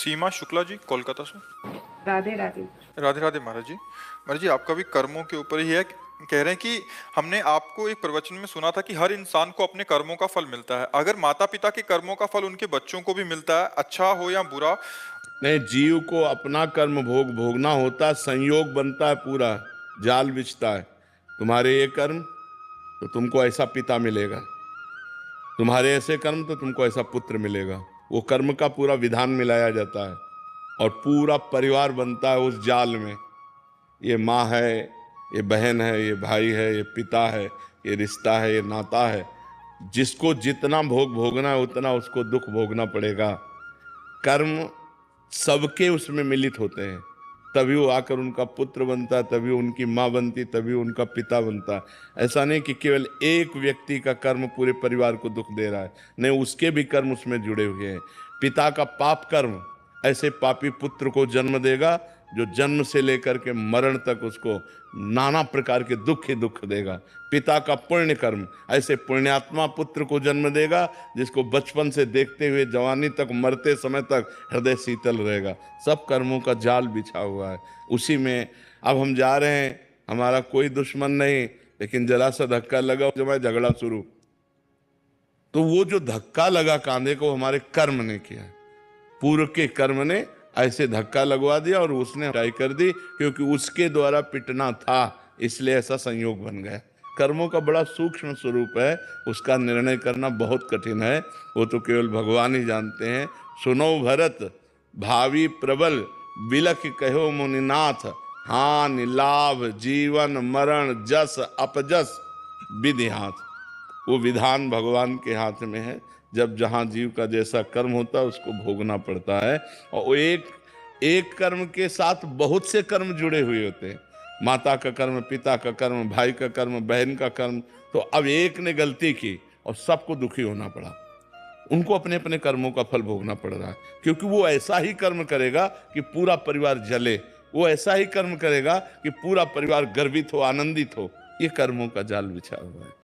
सीमा शुक्ला जी, कोलकाता से। राधे राधे। राधे राधे महाराज जी। महाराज जी, आपका भी कर्मों के ऊपर ही है। कह रहे हैं कि हमने आपको एक प्रवचन में सुना था कि हर इंसान को अपने कर्मों का फल मिलता है। अगर माता पिता के कर्मों का फल उनके बच्चों को भी मिलता है, अच्छा हो या बुरा। नहीं, जीव को अपना कर्म भोगना होता है, संयोग बनता है, पूरा जाल बिछता है। तुम्हारे ये कर्म तो तुमको ऐसा पिता मिलेगा, तुम्हारे ऐसे कर्म तो तुमको ऐसा पुत्र मिलेगा। वो कर्म का पूरा विधान मिलाया जाता है और पूरा परिवार बनता है उस जाल में। ये माँ है, ये बहन है, ये भाई है, ये पिता है, ये रिश्ता है, ये नाता है। जिसको जितना भोगना है उतना उसको दुख भोगना पड़ेगा। कर्म सबके उसमें मिलित होते हैं, तभी वो आकर उनका पुत्र बनता, तभी उनकी माँ बनती, तभी उनका पिता बनता। ऐसा नहीं कि केवल एक व्यक्ति का कर्म पूरे परिवार को दुख दे रहा है, नहीं, उसके भी कर्म उसमें जुड़े हुए हैं। पिता का पाप कर्म ऐसे पापी पुत्र को जन्म देगा जो जन्म से लेकर के मरण तक उसको नाना प्रकार के दुख ही दुख देगा। पिता का पुण्य कर्म ऐसे पुण्यात्मा पुत्र को जन्म देगा जिसको बचपन से देखते हुए जवानी तक, मरते समय तक हृदय शीतल रहेगा। सब कर्मों का जाल बिछा हुआ है उसी में। अब हम जा रहे हैं, हमारा कोई दुश्मन नहीं, लेकिन जरा सा धक्का लगा जब झगड़ा शुरू, तो वो जो धक्का लगा कांधे को हमारे कर्म ने किया, पूर्व के कर्म ने ऐसे धक्का लगवा दिया और उसने ट्राई कर दी, क्योंकि उसके द्वारा पिटना था, इसलिए ऐसा संयोग बन गया। कर्मों का बड़ा सूक्ष्म स्वरूप है, उसका निर्णय करना बहुत कठिन है, वो तो केवल भगवान ही जानते हैं। सुनो भरत भावी प्रबल, बिलख कहो मुनिनाथ, हानि लाभ जीवन मरण जस अपजस विधि हाथ। वो विधान भगवान के हाथ में है। जब जहाँ जीव का जैसा कर्म होता है उसको भोगना पड़ता है। और वो एक कर्म के साथ बहुत से कर्म जुड़े हुए होते हैं। माता का कर्म, पिता का कर्म, भाई का कर्म, बहन का कर्म। तो अब एक ने गलती की और सबको दुखी होना पड़ा, उनको अपने अपने कर्मों का फल भोगना पड़ रहा है, क्योंकि वो ऐसा ही कर्म करेगा कि पूरा परिवार जले, वो ऐसा ही कर्म करेगा कि पूरा परिवार गर्वित हो, आनंदित हो। ये कर्मों का जाल बिछा हुआ है।